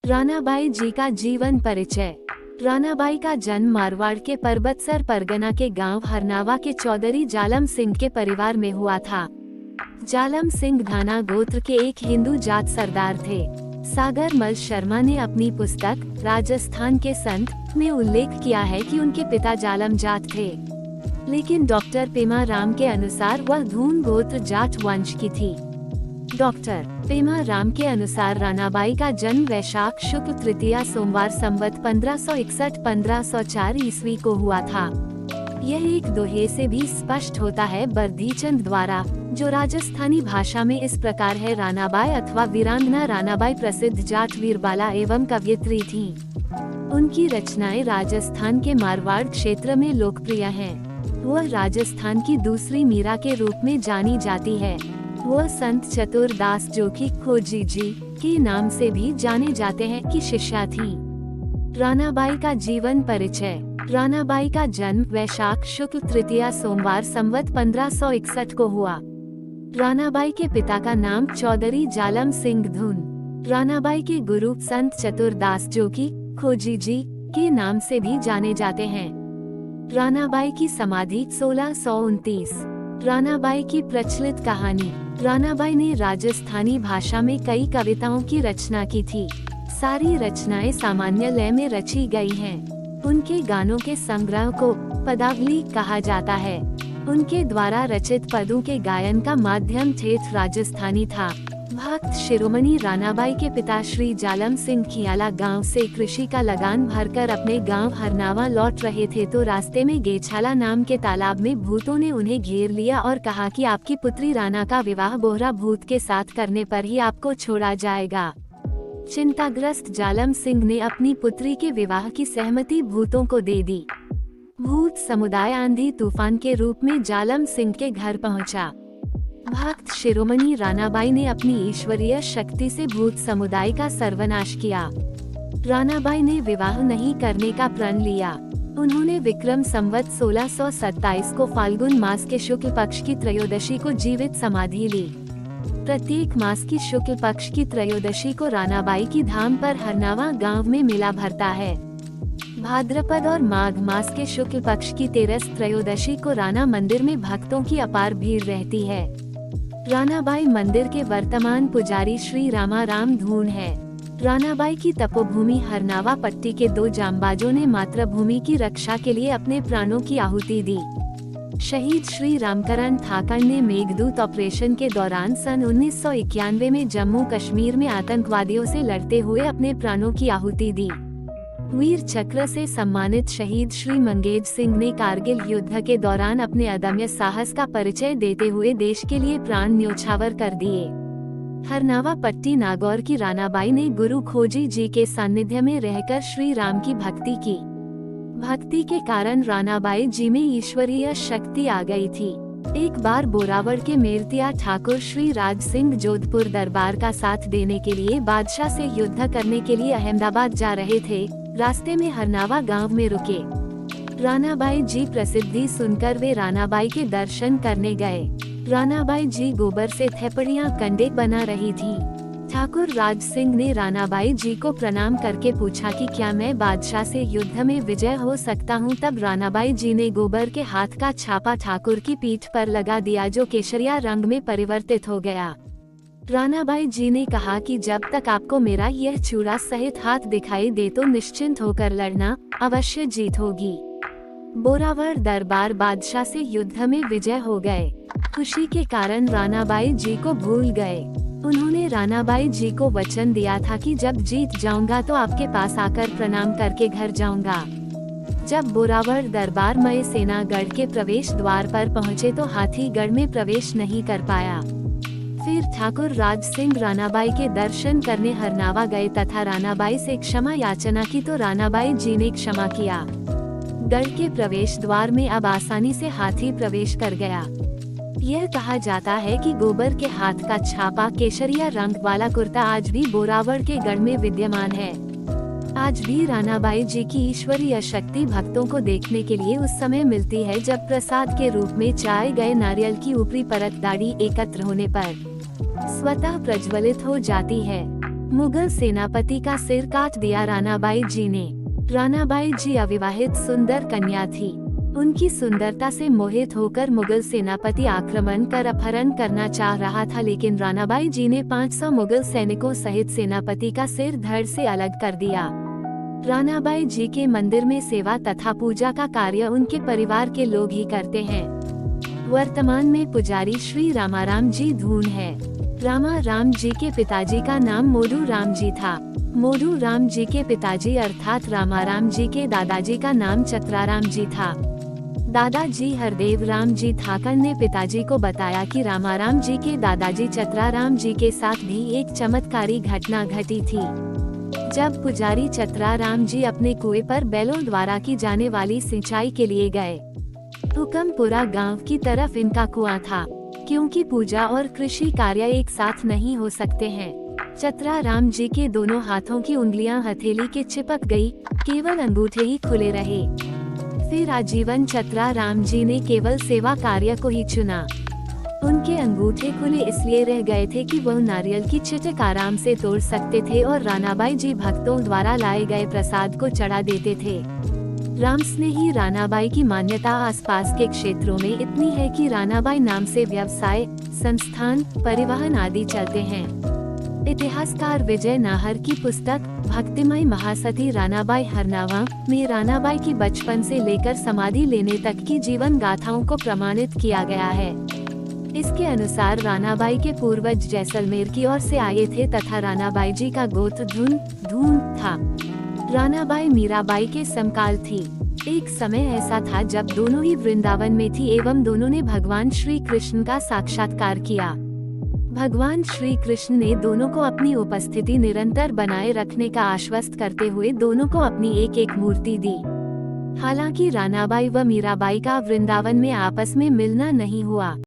रानाबाई जी का जीवन परिचय। रानाबाई का जन्म मारवाड़ के परबतसर परगना के गांव हरनावा के चौधरी जालम सिंह के परिवार में हुआ था। जालम सिंह घाना गोत्र के एक हिंदू जाट सरदार थे। सागर मल शर्मा ने अपनी पुस्तक राजस्थान के संत में उल्लेख किया है कि उनके पिता जालम जाट थे, लेकिन डॉक्टर पेमा राम के अनुसार वह धून गोत्र जाट वंश की थी। डॉक्टर पेमा राम के अनुसार रानाबाई का जन्म वैशाख शुक्ल तृतीया सोमवार संवत 1561-1504 ईस्वी को हुआ था। यह एक दोहे से भी स्पष्ट होता है बर्दीचंद द्वारा, जो राजस्थानी भाषा में इस प्रकार है। रानाबाई अथवा वीरांगना रानाबाई प्रसिद्ध जाट वीरबाला एवं कवयित्री थी। उनकी रचनाएं राजस्थान के मारवाड़ क्षेत्र में लोकप्रिय हैं। वह राजस्थान की दूसरी मीरा के रूप में जानी जाती है। वह संत चतुरदास जोगी खोजी जी के नाम से भी जाने जाते हैं की शिष्या थी। रानाबाई का जीवन परिचय। रानाबाई का जन्म वैशाख शुक्ल तृतीया सोमवार संवत 1561 को हुआ। रानाबाई के पिता का नाम चौधरी जालम सिंह धुन, रानाबाई के गुरु संत चतुरदास जोगी खोजी जी के नाम से भी जाने जाते हैं। रानाबाई की समाधि 1629। रानाबाई की प्रचलित कहानी। रानाबाई ने राजस्थानी भाषा में कई कविताओं की रचना की थी। सारी रचनाएं सामान्य लय में रची गई हैं। उनके गानों के संग्रह को पदावली कहा जाता है। उनके द्वारा रचित पदों के गायन का माध्यम ठेठ राजस्थानी था। भक्त शिरोमणि रानाबाई के पिता श्री जालम सिंह खियाला गांव से कृषि का लगान भरकर अपने गांव हरनावा लौट रहे थे तो रास्ते में गेछाला नाम के तालाब में भूतों ने उन्हें घेर लिया और कहा कि आपकी पुत्री राना का विवाह बोहरा भूत के साथ करने पर ही आपको छोड़ा जाएगा। चिंताग्रस्त जालम सिंह ने अपनी पुत्री के विवाह की सहमति भूतों को दे दी। भूत समुदाय आंधी तूफान के रूप में जालम सिंह के घर पहुंचा। भक्त शिरोमणि रानाबाई ने अपनी ईश्वरीय शक्ति से भूत समुदाय का सर्वनाश किया। रानाबाई ने विवाह नहीं करने का प्रण लिया। उन्होंने विक्रम संवत 1627 को फाल्गुन मास के शुक्ल पक्ष की त्रयोदशी को जीवित समाधि ली। प्रत्येक मास की शुक्ल पक्ष की त्रयोदशी को रानाबाई की धाम पर हरनावा गांव में मेला भरता है। भाद्रपद और माघ मास के शुक्ल पक्ष की तेरस त्रयोदशी को राना मंदिर में भक्तों की अपार भीड़ रहती है। रानाबाई मंदिर के वर्तमान पुजारी श्री रामाराम धून है। रानाबाई की तपोभूमि हरनावा पट्टी के दो जांबाजों ने मातृभूमि की रक्षा के लिए अपने प्राणों की आहुति दी। शहीद श्री रामकरण थाकर ने मेघदूत ऑपरेशन के दौरान सन 1991 में जम्मू कश्मीर में आतंकवादियों से लड़ते हुए अपने प्राणों की आहुति दी। वीर चक्र से सम्मानित शहीद श्री मंगेज सिंह ने कारगिल युद्ध के दौरान अपने अदम्य साहस का परिचय देते हुए देश के लिए प्राण न्योछावर कर दिए। हरनावा पट्टी नागौर की रानाबाई ने गुरु खोजी जी के सानिध्य में रहकर श्री राम की भक्ति की। भक्ति के कारण रानाबाई जी में ईश्वरीय शक्ति आ गई थी। एक बार बोरावड़ के मेरतिया ठाकुर श्री राज सिंह जोधपुर दरबार का साथ देने के लिए बादशाह से युद्ध करने के लिए अहमदाबाद जा रहे थे। रास्ते में हरनावा गांव में रुके। रानाबाई जी प्रसिद्धि सुनकर वे रानाबाई के दर्शन करने गए। रानाबाई जी गोबर से थेपड़ियां कंडे बना रही थी। ठाकुर राज सिंह ने रानाबाई जी को प्रणाम करके पूछा कि क्या मैं बादशाह से युद्ध में विजय हो सकता हूं। तब रानाबाई जी ने गोबर के हाथ का छापा ठाकुर की पीठ पर लगा दिया, जो केसरिया रंग में परिवर्तित हो गया। रानाबाई जी ने कहा कि जब तक आपको मेरा यह चूड़ा सहित हाथ दिखाई दे तो निश्चिंत होकर लड़ना, अवश्य जीत होगी। बोरावड़ दरबार बादशाह से युद्ध में विजय हो गए। खुशी के कारण रानाबाई जी को भूल गए। उन्होंने रानाबाई जी को वचन दिया था कि जब जीत जाऊंगा तो आपके पास आकर प्रणाम करके घर जाऊंगा। जब बोरावड़ दरबार मय सेनागढ़ के प्रवेश द्वार पर पहुंचे तो हाथीगढ़ में प्रवेश नहीं कर पाया। फिर ठाकुर राज सिंह रानाबाई के दर्शन करने हरनावा गए तथा रानाबाई से क्षमा याचना की तो रानाबाई जी ने क्षमा किया। गढ़ के प्रवेश द्वार में अब आसानी से हाथी प्रवेश कर गया। यह कहा जाता है कि गोबर के हाथ का छापा केसरिया रंग वाला कुर्ता आज भी बोरावड़ के गढ़ में विद्यमान है। आज भी रानाबाई जी की ईश्वरीय शक्ति भक्तों को देखने के लिए उस समय मिलती है जब प्रसाद के रूप में चाय गए नारियल की ऊपरी परत दाढ़ी एकत्र होने पर स्वतः प्रज्वलित हो जाती है। मुगल सेनापति का सिर काट दिया रानाबाई जी ने। रानाबाई जी अविवाहित सुंदर कन्या थी। उनकी सुंदरता से मोहित होकर मुगल सेनापति आक्रमण कर अपहरण करना चाह रहा था, लेकिन रानाबाई जी ने 500 मुगल सैनिकों सहित सेनापति का सिर धड़ से अलग कर दिया। रानाबाई जी के मंदिर में सेवा तथा पूजा का कार्य उनके परिवार के लोग ही करते हैं। वर्तमान में पुजारी श्री रामाराम जी धून है। रामाराम जी के पिताजी का नाम मोडू राम जी था। मोडू राम जी के पिताजी अर्थात रामाराम जी के दादाजी का नाम चतराराम जी था। दादाजी हरदेव राम जी ठाकर ने पिताजी को बताया कि रामाराम जी के दादाजी चतराराम जी के साथ भी एक चमत्कारी घटना घटी थी। जब पुजारी चतराराम जी अपने कुएं पर बैलों द्वारा की जाने वाली सिंचाई के लिए गए, हुकमपुरा गांव की तरफ इनका कुआं था। क्योंकि पूजा और कृषि कार्य एक साथ नहीं हो सकते हैं, चतराराम जी के दोनों हाथों की उंगलियां हथेली के चिपक गई, केवल अंगूठे ही खुले रहे। फिर आजीवन चतराराम जी ने केवल सेवा कार्य को ही चुना। उनके अंगूठे खुले इसलिए रह गए थे कि वह नारियल की चिटक आराम से तोड़ सकते थे और रानाबाई जी भक्तों द्वारा लाए गए प्रसाद को चढ़ा देते थे। रामस्नेही रानाबाई की मान्यता आसपास के क्षेत्रों में इतनी है कि रानाबाई नाम से व्यवसाय, संस्थान, परिवहन आदि चलते हैं। इतिहासकार विजय नाहर की पुस्तक भक्तिमय महासती रानाबाई हरनावा में रानाबाई की बचपन से लेकर समाधि लेने तक की जीवन गाथाओं को प्रमाणित किया गया है। इसके अनुसार रानाबाई के पूर्वज जैसलमेर की ओर से आए थे तथा रानाबाई जी का गोत्र धून था। रानाबाई मीराबाई के समकाल थी। एक समय ऐसा था जब दोनों ही वृंदावन में थी एवं दोनों ने भगवान श्री कृष्ण का साक्षात्कार किया। भगवान श्री कृष्ण ने दोनों को अपनी उपस्थिति निरंतर बनाए रखने का आश्वस्त करते हुए दोनों को अपनी एक एक मूर्ति दी। हालांकि रानाबाई व मीराबाई का वृंदावन में आपस में मिलना नहीं हुआ।